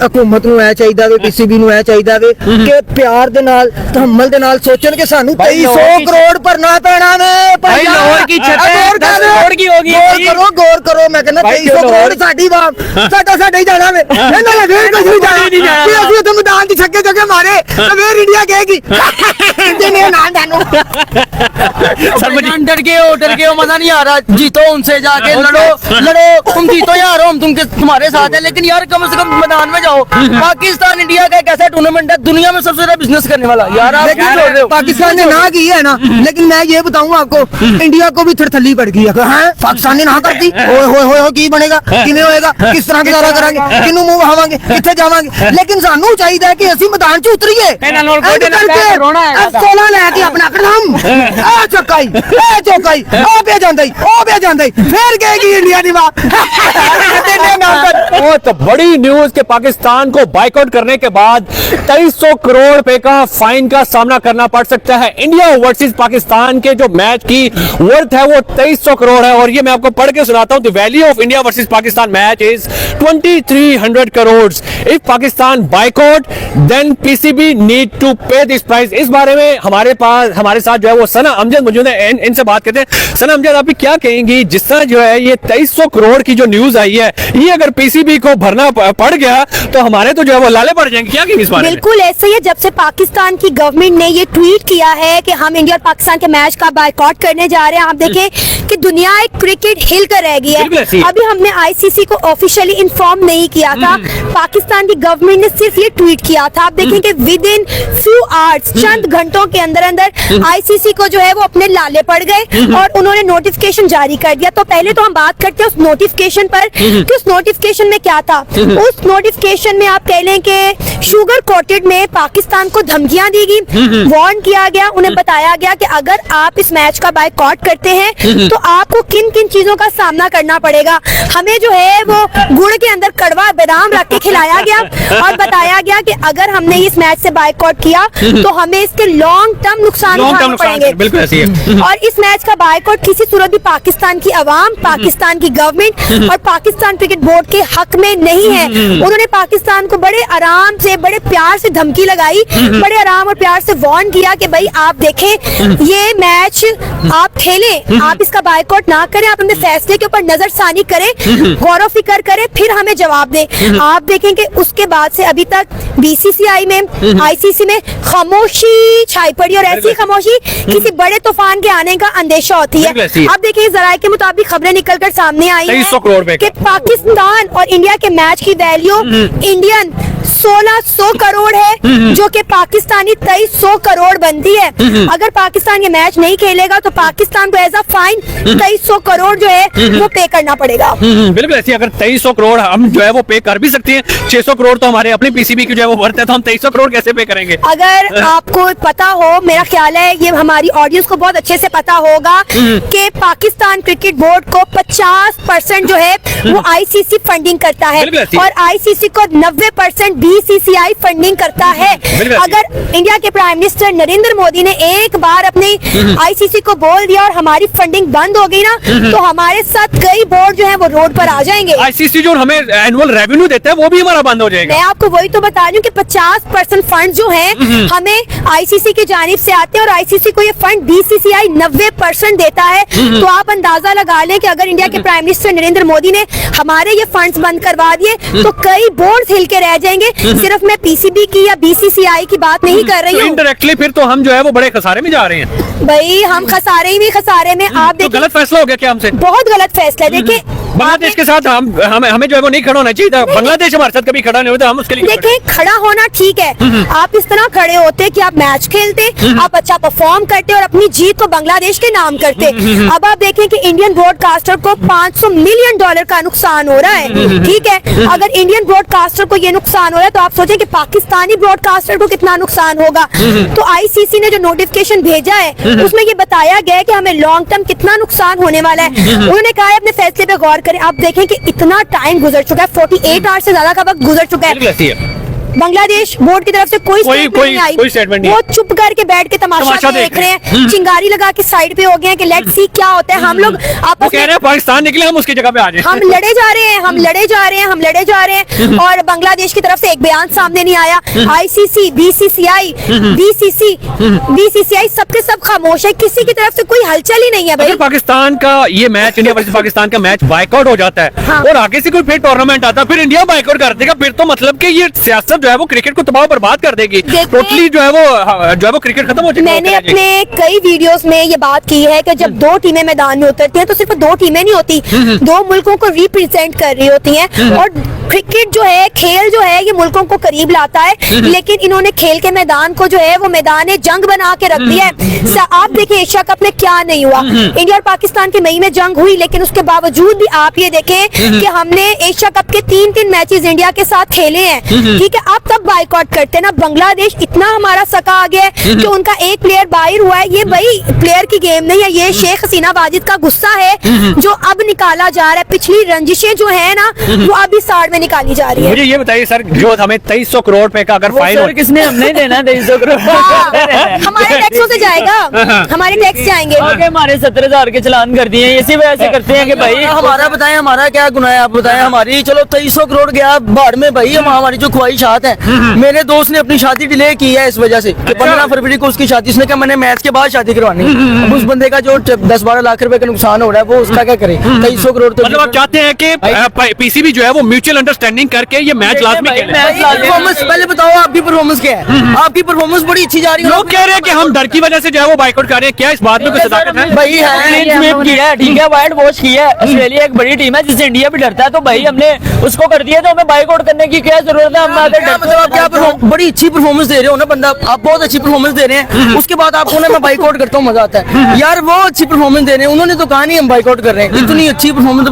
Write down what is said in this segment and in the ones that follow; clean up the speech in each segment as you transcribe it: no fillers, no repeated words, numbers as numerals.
हुकूमत नूं ऐ चाहीदा वे, पीसीबी नूं ऐ चाहीदा वे कि प्यार दे नाल तहम्मुल दे नाल सोचण कि सानू 2300 करोड़ भरना पैना वे। भाई लाहौर की छत है, 10 करोड़ की होगी। गौर करो मैं कहना 2300 करोड़ साडी बाप साडा ही जाना वे। इन्हां ने फिर कुछ नहीं जाना कि असि उथे मैदान च छक्के चौके मारे तो फिर इंडिया कहेगी जिन्हें ना जानू। डर गए हो, मजा नहीं आ रहा। जीतो उनसे जाके लड़ो, तुम जीतो यार, हम तुम्हारे साथ है, लेकिन यार कम से कम मैदान में जाओ। पाकिस्तान इंडिया का एक ऐसा टूर्नामेंट है दुनिया में सबसे ज्यादा बिजनेस करने वाला यार। आप क्या बोल रहे हो? पाकिस्तान ने ना की है ना, लेकिन मैं ये बताऊं आपको इंडिया को भी थरथली पड़ गई है। पाकिस्तान ने ना करती हो की बनेगा, किवें होएगा, किस तरह गुजारा करांगे, किनू मुंह बहावांगे, किथे जावांगे। लेकिन सानू चाहिए कि असि मैदान च उतरीए, सोला लेके अपना कदम आ चौकाई ए चौकाई ओ पे जांदा फिर कहेगी इंडिया दी बात। बहुत बड़ी न्यूज के पाकिस्तान को बाइकआउट करने के बाद 2300 करोड़ रुपए का फाइन का सामना करना पड़ सकता है। इंडिया वर्सेस पाकिस्तान के जो मैच की वर्थ है वो 2300 करोड़ है, और ये मैं आपको पढ़ के सुनाता हूं। The value of India versus Pakistan match is 2300 crore. If Pakistan boycott then PCB need to pay this price. इस बारे में हमारे साथ जो है वो सना अमजद मौजूद है, इनसे बात करते हैं। सना अमजद, आप क्या कहेंगी जिस तरह जो है ये 2300 करोड़ की जो न्यूज आई है, ये अगर पीसीबी को भरना पड़ गया तो हमारे तो जो है वो लाले पड़ जाएंगे, क्या कहेंगे इस बारे में? बिल्कुल ऐसे ही है। जब से पाकिस्तान की गवर्नमेंट ने ये ट्वीट किया है कि हम इंडिया और पाकिस्तान के मैच का बायकॉट करने जा रहे हैं, आप देखें कि दुनिया एक क्रिकेट हिल कर रह गई है। अभी हमने आईसीसी को ऑफिशियली इन्फॉर्म नहीं किया था, पाकिस्तान की गवर्नमेंट ने सिर्फ ये ट्वीट किया था। आप देखें कि विद इन फ्यू आवर्स, चंद घंटों के अंदर अंदर आईसीसी को जो है वो अपने लाले पड़ गए और उन्होंने नोटिफिकेशन जारी कर दिया। तो पहले तो हम बात करते हैं उस नोटिफिकेशन पर कि उस नोटिफिकेशन में क्या था। उस नोटिफिकेशन में आप कह लें कि शुगर कोटेड में पाकिस्तान को धमकियां दी गई, वार्न किया गया, उन्हें बताया गया कि अगर आप इस मैच का बायकॉट करते हैं तो आपको किन किन चीजों का सामना करना पड़ेगा। हमें जो है वो गुड़ के अंदर कड़वा बादाम रख के खिलाया गया और बताया गया कि अगर हमने इस मैच से बायकॉट किया तो हमें इसके लॉन्ग टर्म नुकसान उठाने पड़ेंगे। बिल्कुल ऐसी है। और इस मैच का बायकॉट किसी सूरत भी पाकिस्तान की अवाम, पाकिस्तान की गवर्नमेंट और पाकिस्तान क्रिकेट बोर्ड के हक में नहीं है। उन्होंने पाकिस्तान को बड़े आराम से, बड़े प्यार से धमकी लगाई, बड़े आराम और प्यार से वार्न किया कि भाई आप देखें ये मैच आप खेलें, आप इसका बायकॉट ना करें, आप अपने फैसले के ऊपर नजरसानी करें, गौर फिक्र करें, फिर हमें जवाब दें। आप देखें कि उसके बाद से अभी तक बीसीसीआई में, आईसीसी में खामोशी छाई पड़ी और ऐसी खामोशी किसी बड़े तूफान के आने का अंदेशा होती है। आप देखिए जराये के मुताबिक खबरें निकलकर सामने आई हैं कि पाकिस्तान और इंडिया के मैच की वैल्यू इंडियन 1600 करोड़ है, जो कि पाकिस्तानी 2300 करोड़ बनती है। अगर पाकिस्तान ये मैच नहीं खेलेगा तो पाकिस्तान को एज अ फाइन 2300 करोड़ जो है वो पे करना पड़ेगा। बिल्कुल ऐसी। अगर 2300 करोड़ हम जो है वो पे कर भी सकते हैं, 600 करोड़ तो हमारे अपने पीसीबी की जो है वो वर्थ है, तो हम 2300 करोड़ कैसे पे करेंगे? अगर आपको पता हो, मेरा ख्याल है ये हमारी ऑडियंस को बहुत अच्छे से पता होगा कि पाकिस्तान क्रिकेट बोर्ड को 50% जो है वो आईसीसी फंडिंग करता है और आईसीसी को 90% बीसीसीआई फंडिंग करता है। अगर इंडिया के प्राइम मिनिस्टर नरेंद्र मोदी ने एक बार अपने आईसीसी को बोल दिया और हमारी फंडिंग बंद हो गई ना, तो हमारे साथ कई बोर्ड जो है वो रोड पर आ जाएंगे। आईसीसी जो हमें एनुअल रेवेन्यू देता है वो भी हमारा बंद हो जाएगा। मैं आपको वही तो बता रही हूँ कि 50% फंड जो है हमें आईसीसी की जानिब से आते हैं और आईसीसी को ये फंड बीसीसीआई 90% देता है। तो आप अंदाजा लगा लें कि अगर इंडिया के प्राइम मिनिस्टर नरेंद्र मोदी ने हमारे ये फंड्स बंद करवा दिए तो कई बोर्ड हिल के रह जाएंगे। सिर्फ मैं पीसीबी की या बीसीसीआई की बात नहीं कर रही हूँ। इनडायरेक्टली फिर तो हम जो है वो बड़े खसारे में जा रहे हैं। भाई हम खसारे में आप देखिए, गलत फैसला हो गया क्या हमसे? बहुत गलत फैसला है। देखिए बांग्लादेश के साथ हमें जो है वो नहीं खड़ा होना चाहिए था। बांग्लादेश हमारे साथ कभी खड़ा नहीं होता, हम उसके लिए देखिए खड़ा होना ठीक है। आप इस तरह खड़े होते कि आप मैच खेलते, आप अच्छा परफॉर्म करते और अपनी जीत को बांग्लादेश के नाम करते। अब आप देखें कि इंडियन ब्रॉडकास्टर को $500 मिलियन का नुकसान हो रहा है, ठीक है। अगर इंडियन ब्रॉडकास्टर को ये नुकसान हो रहा है तो आप सोचें कि पाकिस्तानी ब्रॉडकास्टर को कितना नुकसान होगा। तो आईसीसी ने जो नोटिफिकेशन भेजा है उसमें ये बताया गया है कि हमें लॉन्ग टर्म कितना नुकसान होने वाला है। उन्होंने कहा है अपने फैसले पे गौर करें। आप देखें कि इतना टाइम गुजर चुका है, 48 आवर्स से ज्यादा का वक्त गुजर चुका है। बांग्लादेश बोर्ड की तरफ से कोई statement नहीं आई। कोई statement नहीं। वो चुप करके बैठ के तमाशा देख रहे हैं, चिंगारी लगा के साइड पे हो गए हैं कि लेट्स सी क्या होता है। हम लोग वो आपस कह रहे में हैं पाकिस्तान निकले, हम उसकी जगह पे आ जाए। हम लड़े जा रहे हैं, हम लड़े जा रहे हैं, हम लड़े जा रहे हैं, और बांग्लादेश की तरफ से एक बयान सामने नहीं आया। आईसीसी, बीसीसीआई सबके सब खामोश है, किसी की तरफ से कोई हलचल ही नहीं है भाई। अगर पाकिस्तान का ये मैच, इंडिया वर्सेस पाकिस्तान का मैच बाइकआउट हो जाता है हाँ। और आगे से कोई फिर टूर्नामेंट आता है, फिर इंडिया बाइकआउट कर देगा, फिर तो मतलब कि ये सियासत जो है वो क्रिकेट को तबाह बर्बाद कर देगी। देखिए- टोटली जो है वो क्रिकेट खत्म हो जाएगा। मैंने अपने कई वीडियोस में ये बात की है कि जब दो टीमें मैदान में उतरती हैं तो सिर्फ दो टीमें नहीं होती, दो मुल्कों को रिप्रेजेंट कर रही होती हैं। और क्रिकेट जो है, खेल जो है, ये मुल्कों को करीब लाता है, लेकिन इन्होंने खेल के मैदान को जो है वो मैदान जंग बना के रख दिया है। आप देखिए एशिया कप में क्या नहीं हुआ। इंडिया और पाकिस्तान की मई में जंग हुई, लेकिन उसके बावजूद भी आप ये देखें कि हमने एशिया कप के 3 मैचेस इंडिया के साथ खेले हैं, ठीक है। आप तब बाइकआउट करते हैं ना। बांग्लादेश इतना हमारा सका आ गया है कि उनका एक प्लेयर बाहर हुआ है। ये भाई प्लेयर की गेम नहीं है, ये शेख हसीना वाजिद का गुस्सा है जो अब निकाला जा रहा है। पिछली रंजिशें जो है ना वो अभी साड़ में निकाली जा रही है। मुझे ये बताइए सर, जो हमें 2300 करोड़ रुपए का अगर फाइन सर किसने, हमने देना 2300 करोड़। हाँ, हमारे टैक्सों से जाएगा, हमारे टैक्स जाएंगे। आगे हमारे 17,000 के चलान कर दिए, इसी वजह से करते हैं कि भाई हमारा बताएं, हमारा क्या गुनाह है आप बताएं। हमारी चलो 2300 करोड़ गया बाढ़ में भाई, हमारी जो ख्वाहिशात है। मेरे दोस्त ने अपनी शादी डिले की है इस वजह से कि 15 फरवरी को उसकी शादी, उसने कहा मैंने मैच के बाद शादी करवानी है। अब उस बंदे का जो 10-12 लाख रुपए का नुकसान हो रहा है वो उसका क्या करे। 2300 करोड़ तो मतलब आप चाहते हैं कि पीसीबी जो है वो म्यूचुअल अंडरस्टैंडिंग करके ये मैच लाजमी खेले। परफॉर्मेंस पहले बताओ, आपकी परफॉर्मेंस क्या है? आपकी परफॉर्मेंस बड़ी अच्छी जा रही है। लोग कह रहे हैं कि हम डर की वजह से जो है वो बाइकआउट कर रहे हैं, क्या इस बात में कोई सदाकत है? भाई है किया है, ठीक है, वाइट वॉश किया है। ऑस्ट्रेलिया एक बड़ी टीम है जिससे इंडिया भी डरता है, तो भाई हमने उसको कर दिया, तो हमें बाइकआउट करने की क्या जरूरत है? हम मतलब आप क्या बड़ी अच्छी परफॉर्मेंस दे रहे हो ना बंदा, आप बहुत अच्छी परफॉर्मेंस दे रहे हैं, उसके बाद आपको ना मैं बाइकआउट करता हूँ, मजा आता है यार। वो अच्छी परफॉर्मेंस दे रहे हैं, उन्होंने तो कहा नहीं हम बाइकआउट कर रहे हैं। इतनी अच्छी परफॉर्मेंस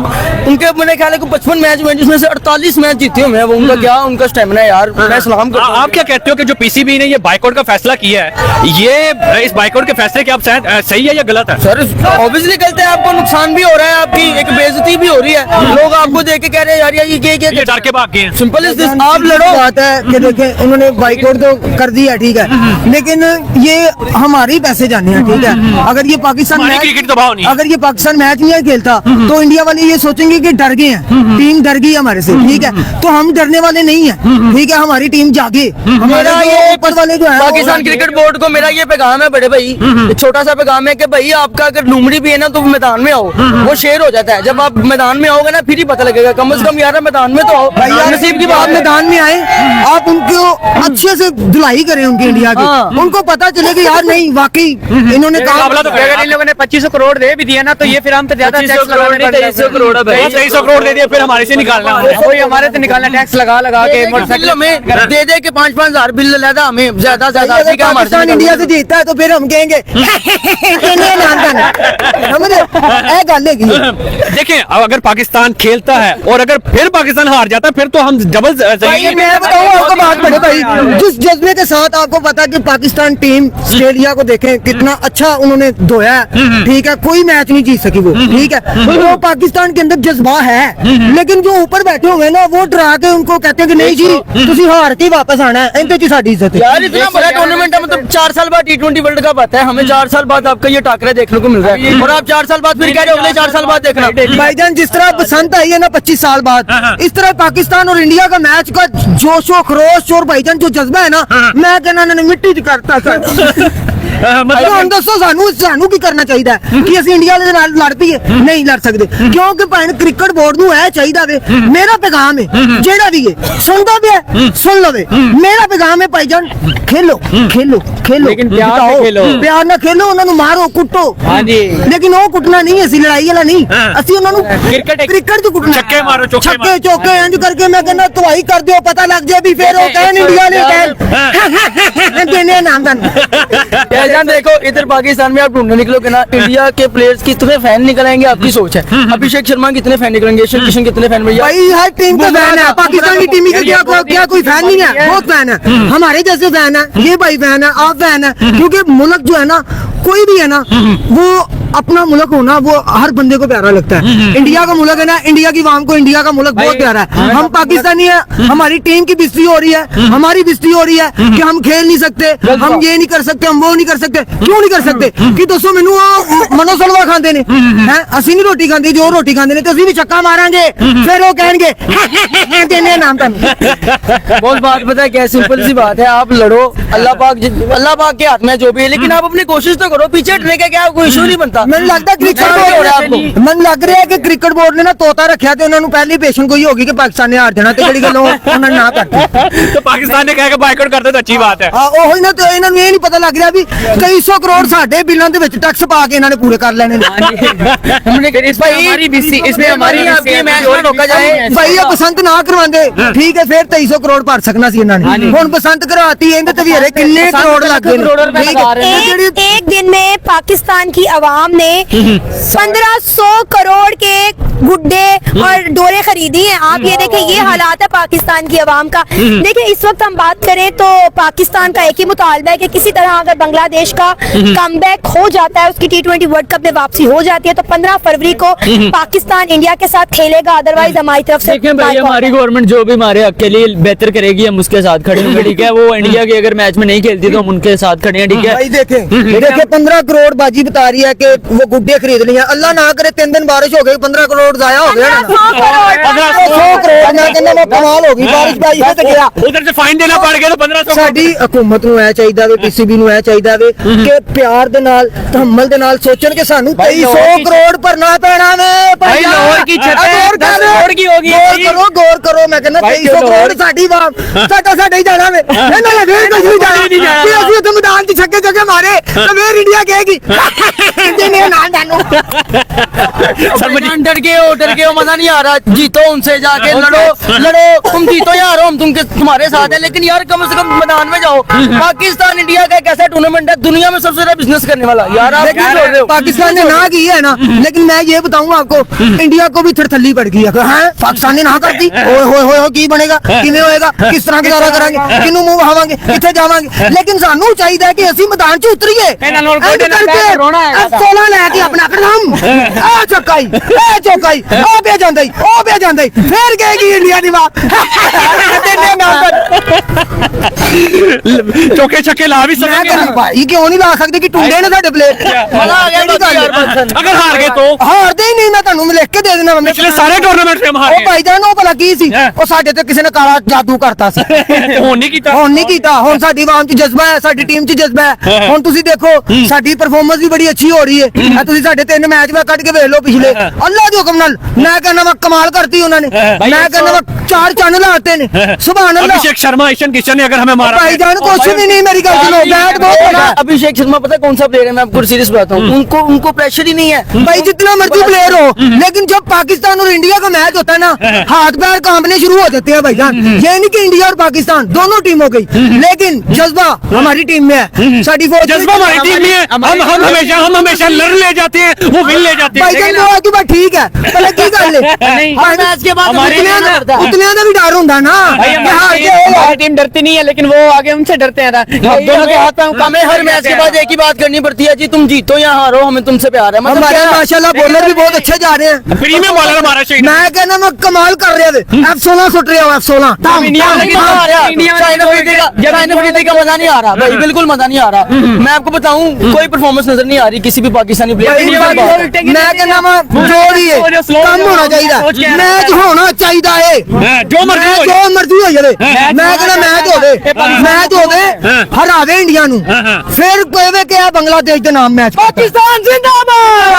उनके, मेरे ख्याल है 55 मैच हुए जिसमें से 48 मैच जीते हुए हैं। वो उनका क्या, उनका स्टेमिना है यार, मैं सलाम करता हूं। आप क्या कहते हो कि जो पीसीबी ने ये बाइकआउट का फैसला किया है, ये इस बाइकआउट के फैसले के आप सही है या गलत है? सर ऑब्वियसली गलत है, आपको नुकसान भी हो रहा है, आपकी एक बेइज्जती भी हो रही है। लोग आपको देख के कह रहे हैं यार ये डर के भाग गए हैं। सिंपल इज दिस, आप लड़ो। बात है कि देखें उन्होंने बाइकआउट तो कर दिया, ठीक है, लेकिन ये हमारे ही पैसे जाने हैं, ठीक है। अगर ये पाकिस्तान हमारी मैच, क्रिकेट दबाव नहीं है। अगर ये पाकिस्तान मैच नहीं खेलता तो इंडिया वाले ये सोचेंगे कि डर गए हैं, टीम डर गई हमारे से, ठीक है। तो हम डरने वाले नहीं है, ठीक है। हमारी टीम जागे, हमारा ये ऊपर वाले जो है पाकिस्तान क्रिकेट बोर्ड को मेरा ये पैगाम है बड़े भाई, एक छोटा सा पैगाम है कि भाई आपका अगर लूमड़ी भी है ना तो मैदान में आओ, वो शेर हो जाता है। जब आप मैदान में आओगे ना फिर ही पता लगेगा, कम से कम यार मैदान में तो आओ। भाई यार, नसीब की बात आप है। मैदान में आए, आप उनको अच्छे से धुलाई करें उनकी इंडिया की, हाँ। उनको पता चले कि यार नहीं वाकई इन्होंने मुकाबला तो काम अगर इन लोगों ने 2500 करोड़ दे भी दिया ना, तो ये फिर हम तो ज्यादा 2500 करोड़ नहीं, 2300 करोड़ है भाई। 2300 करोड़ दे दिया, फिर हमारे से निकालना कोई हमारे से निकालना, टैक्स लगा लगा के बिल हमें दे दे के 5-5 हजार बिल लगा हमें ज्यादा अगर ठीक है। पाकिस्तान इंडिया से जीतता है तो फिर हम कहेंगे इन्हें नाम करना, समझे? ऐ गल है। देखें, अगर पाकिस्तान खेलता है और अगर फिर पाकिस्तान हार जाता है, फिर तो हम डबल भाई मैं बताऊँ आपको बात बड़े भाई, जिस जज्बे के साथ आपको पता है कि पाकिस्तान टीम ऑस्ट्रेलिया को देखें कितना अच्छा उन्होंने धोया है, ठीक है। कोई मैच नहीं जीत सकी वो, ठीक है। तो पाकिस्तान के अंदर जज्बा है, लेकिन जो ऊपर बैठे हुए ना वो डरा के उनको कहते हैं कि नहीं जी तुम हार के वापस आना है, इनते जी साडी इज्जत है। यार इतना बड़ा टूर्नामेंट है, मतलब 4 साल बाद T20 वर्ल्ड कप आता है, हमें 4 साल बाद आपका ये टाकरा देखने को मिल रहा है, और आप 4 साल बाद फिर कह रहे हो अगले 4 साल बाद देखना। भाईजान जिस तरह बसंत आई है ना 25 साल बाद, इस तरह पाकिस्तान और इंडिया का मैच का जोशो खरोश और भाईजान जो जज्बा है ना, मैं कहना ना मिट्टी च करता सर। हम दसो सानू की करना चाहिए कि असं इंडिया दे नाल लड़ पईए, नहीं लड़ सकते, क्योंकि भाई क्रिकेट बोर्ड नूं ऐ चाहिदा वे। मेरा पैगाम है जेड़ा भी है सुनदा भी है सुन लवे, मेरा पैगाम है भाईजान खेलो खेलो खेलो, लेकिन प्यार से खेलो, प्यार ना खेलो, उन्होंने मारो कुटो, हाँ जी। लेकिन वो कुटना नहीं, असं लड़ाई वाला नहीं, असं उन्होंने क्रिकेट च कुटना, छक्के मारो, चौके छक्के चौके इंज करके मैं कहना तुआई कर दियो, पता लग जाए भी फिर वो कहन इंडिया ने कहन देने नाम दान। जान देखो इधर पाकिस्तान में आप ढूंढने निकलोगे ना, इंडिया के प्लेयर्स कितने फैन निकल आएंगे आपकी सोच है। अभिषेक शर्मा कितने फैन निकलेंगे, ईशान किशन कितने फैन भैया। भाई हर टीम का फैन है, पाकिस्तान की टीम का क्या कोई फैन नहीं है, बहुत फैन है, हमारे जैसे फैन है, ये भाई फैन है, आप फैन है, क्योंकि मुल्क जो है ना कोई भी है ना वो अपना मुल्क होना वो हर बंदे को प्यारा लगता है। इंडिया का मुल्क है ना, इंडिया की आवाम को इंडिया का मुल्क बहुत प्यारा है। हम पाकिस्तानी है, हमारी टीम की बेइज्जती हो रही है, हमारी बेइज्जती हो रही है कि हम खेल नहीं सकते, हम ये नहीं कर सकते, हम वो नहीं कर सकते। क्यों नहीं कर सकते? कि दोस्तों मैनू मनो सलवा खाते ने हैं, ਅਸੀਂ नहीं रोटी खाते, जो रोटी खाते ने तो ਅਸੀਂ भी छक्का मारांगे, फिर वो कहेंगे देने नाम तक। बहुत बात पता है क्या, सिंपल सी बात है, आप लड़ो, अल्लाह पाक के हाथ में जो भी है, लेकिन आप अपनी कोशिश तो करो, पीछे हटने का क्या कोई इशू नहीं बनता। ਮੈਨੂੰ ਲੱਗਦਾ ਕ੍ਰਿਕਟ ਬੋਰਡ ਮੈਨੂੰ ਲੱਗ ਰਿਹਾ ਕਿ ਕ੍ਰਿਕਟ ਬੋਰਡ ਨੇ ਨਾ ਤੋਤਾ ਰੱਖਿਆ ਤੇ ਉਹਨਾਂ ਨੂੰ ਪਹਿਲੀ ਪੇਸ਼ੈਂਟ ਕੋਈ ਹੋਗੀ ਕਿ ਪਾਕਿਸਤਾਨ ਨੇ ਹਾਰ ਜਾਣਾ ਤੇ ਜਿਹੜੀ ਗੱਲੋਂ ਉਹਨਾਂ ਨੇ ਨਾ ਕਰਤੀ। तो पाकिस्तान ने कहा कि बाइकॉट करते तो अच्छी बात है। ਹਾਂ ਉਹੀ ਨਾ, ਤੇ ਇਹਨਾਂ ਨੂੰ ਇਹ ਨਹੀਂ ਪਤਾ ਲੱਗ ਰਿਹਾ ਵੀ 2300 ਕਰੋੜ ਸਾਡੇ ਬਿੱਲਾਂ ਦੇ ਵਿੱਚ ਟੈਕਸ ਪਾ ਕੇ ਇਹਨਾਂ ਨੇ ਪੂਰੇ ਕਰ ਲੈਣੇ ਨੇ। इसमें हमारी आपकी मैच में रोका जाए। ਭਾਈ ਇਹ ਬਸੰਤ ਨਾ ਕਰਵਾਉਂਦੇ ਠੀਕ ਹੈ, ਫਿਰ 2300 ਕਰੋੜ ਭਰ ਸਕਣਾ ਸੀ ਇਹਨਾਂ ਨੇ। ਹੁਣ ਬਸੰਤ ਕਰਵਾਤੀ, ਇਹਦੇ ਤੇ ਵੀ ਹਰੇ ਕਿੰਨੇ ਕਰੋੜ ਲੱਗ ਗਏ ਨੇ। ਠੀਕ ਹੈ, एक दिन में पाकिस्तान की आवाम ने 1500 करोड़ के गुड्डे और डोरे खरीदी हैं। आप ये देखें, ये हालात है पाकिस्तान की आवाम का। देखिए इस वक्त हम बात करें तो पाकिस्तान का एक ही मुतालबा है कि किसी तरह अगर बांग्लादेश का कमबैक हो जाता है, उसकी T20 वर्ल्ड कप में वापसी हो जाती है, तो 15 फरवरी को पाकिस्तान इंडिया के साथ खेलेगा। अदरवाइज हमारी तरफ से देखें भाई, हमारी गवर्नमेंट जो भी हमारे हक के लिए बेहतर करेगी, हम उसके साथ खड़े होंगे। ठीक है, वो इंडिया के अगर मैच में नहीं खेलती तो हम उनके साथ खड़े हैं। ठीक है भाई देखे 15 करोड़ बाजी बता रही है कि वो गुड्डे खरीद लिए। अल्लाह ना करे 3 दिन बारिश हो गई, 15 करोड़ जाया हो गया। 100 करोड़ मैं कहना मैं कमाल हो गई, बारिश भाई है तो गया। उधर से फाइन देना पड़ गया तो 1500। ਸਾਡੀ ਹਕੂਮਤ ਨੂੰ ਇਹ ਚਾਹੀਦਾ ਵੇ, ਪੀਸੀਬੀ ਨੂੰ ਇਹ ਚਾਹੀਦਾ ਵੇ ਕਿ ਪਿਆਰ ਦੇ ਨਾਲ, ਤਹਮਲ ਦੇ ਨਾਲ ਸੋਚਣ ਕਿ ਸਾਨੂੰ 2300 ਕਰੋੜ ਭਰਨਾ ਪੈਣਾ ਵੇ। भाई लाहौर की छत है, 10 करोड़ की होगी। ਗੌਰ ਕਰੋ ਮੈਂ ਕਹਿੰਦਾ 2300 ਕਰੋੜ ਸਾਡੀ ਵਾਮ ਸਾਡਾ ਹੀ ਜਾਣਾ ਵੇ। ਇਹਨਾਂ ਨੇ ਫੇਰ ਕੁਝ ਨਹੀਂ ਜਾਣਾ ਕਿ ਅਸੀਂ ਉੱਥੇ ਮੈਦਾਨ 'ਚ ਛੱਕੇ ਛੱਕੇ ਮਾਰੇ ਤਾਂ ਫੇਰ ਇੰਡੀਆ ਕਹੇਗੀ ਜਿਹਨੇ ਨਾ ਜਾਣੋ। डर के हो, मजा नहीं आ रहा। जीतो उनसे जाके, लड़ो, तुम जीतो या हारो, हम तुम्हारे साथ है, लेकिन यार कम से कम मैदान में जाओ। पाकिस्तान इंडिया का एक ऐसा टूर्नामेंट है दुनिया में सबसे ज्यादा बिजनेस करने वाला। यार आप क्या बोल रहे हो? पाकिस्तान ने ना की है ना, लेकिन मैं ये बताऊं आपको, इंडिया को भी थरथल्ली पड़ गई है। पाकिस्तान ने ना कर दी, ओए की बनेगा, किवें होएगा, किस तरह गुजारा करांगे, किनू मुंह बहावांगे, किथे जावांगे। लेकिन सानू चाहिए कि ਅਸੀਂ मैदान 'ਚ उतरीए, F16 लेके अपना कदम आ चौकाई, ए चौकाई, ओ पे ਜਾਂਦਾਈ, ओ पे ਜਾਂਦਾਈ, फिर कहेगी इंडिया दी बात तेने ना चौके छक्के ला भी मैं सकेंगे। कहना भाई क्यों नहीं ला सकते कि टुंडे ने ਸਾਡੇ प्लेयर मजा आ गया यार बस। अगर हार गए तो ਹਾਰਦੇ ਹੀ ਨਹੀਂ, ਮੈਂ ਤੁਹਾਨੂੰ ਲਿਖ ਕੇ ਦੇ ਦੇਣਾ। पिछले सारे टूर्नामेंट से हम हार ਉਹ गए। ਭਾਈਜਾਨ ਉਹ ਭਲਾ ਕੀ ਸੀ, ਉਹ ਸਾਡੇ ਤੇ ਕਿਸੇ ਨੇ ਕਾਲਾ ਜਾਦੂ ਕਰਤਾ ਸੀ। ਹੁਣ ਨਹੀਂ ਕੀਤਾ। ਹੁਣ ਨਹੀਂ ਕੀਤਾ, ਹੁਣ ਸਾਡੀ ਆਵਾਮ 'ਚ ਜਜ਼ਬਾ ਹੈ, ਸਾਡੀ ਟੀਮ 'ਚ ਜਜ਼ਬਾ ਹੈ। ਹੁਣ ਤੁਸੀਂ ਦੇਖੋ ਸਾਡੀ ਪਰਫਾਰਮੈਂਸ ਵੀ ਬੜੀ ਅੱਛੀ ਹੋ ਰਹੀ ਹੈ। ਇਹ ਤੁਸੀਂ ਸਾਡੇ 3 ਮੈਚ ਵਾ ਕੱਢ ਕੇ ਵੇਖ ਲਓ ਪਿਛਲੇ, ਅੱਲਾ ਦੇ ਹੁਕਮ ਨਾਲ। ਮੈਂ ਕਹਿੰਦਾ ਵਾ ਕਮਾਲ ਕਰਤੀ ਉਹਨਾਂ ਨੇ, ਮੈਂ ਕਹਿੰਦਾ ਵਾ 4 ਚੰਨ ਲਾਤੇ ਨੇ, ਸੁਭਾਨ ਅੱਲਾह। अभिषेक शर्मा, ईशान किशन ने अगर हमें मारा भाईजान कुछ भी नहीं, मेरी गलती नो, बैट बहुत बड़ा। अभिषेक शर्मा पता है कौन सा प्लेयर है, मैं आपको सीरियस बताता हूँ, उनको प्रेशर ही नहीं है। भाई जितना मर्जी प्लेयर हो, लेकिन जब पाकिस्तान और इंडिया का मैच होता है ना, हाथ पैर कांपने शुरू हो जाते हैं भाईजान। ये नहीं कि इंडिया और पाकिस्तान दोनों टीम हो गई, लेकिन जज्बा हमारी टीम में है। साडी फौज जज्बा हमारी टीम में है। हम हमेशा लड़ ले जाते हैं, वो विन ले जाते हैं। भाईजान वो आपकी बात ठीक है, पहले की गल है मैच के बाद उतने का भी डर होता ना कि हार के हमारी टीम डरती नहीं है, लेकिन वो आगे हमसे डरते हैं। दोनों के हाथ में हमें हर मैच के बाद एक ही बात करनी पड़ती है जी, तुम जीतो या हारो, हमें तुमसे प्यार है। मतलब हमारे क्या है? माशाल्लाह बॉलर भी बहुत अच्छे जा रहे हैं। प्रीमियम बॉलर हमारा शहीद। मैं कहना मैं कमाल कर रहे थे, F16 सुट रहे हो, F16 लेकिन मजा आ रहा है। चाइना फ्रीडी का मजा नहीं आ रहा भाई, बिल्कुल मजा नहीं आ रहा। मैं आपको बताऊं, कोई परफॉर्मेंस नजर नहीं आ रही किसी भी पाकिस्तानी प्लेयर। मैं कहना मैं जो भी है कम होना चाहिए, मैच होना चाहिए है, जो मर्जी हो जाए। मैं कहना मैच हो गए हरावे इंडिया नू, फिर कोई क्या बांग्लादेश के नाम मैच। पाकिस्तान जिंदाबाद।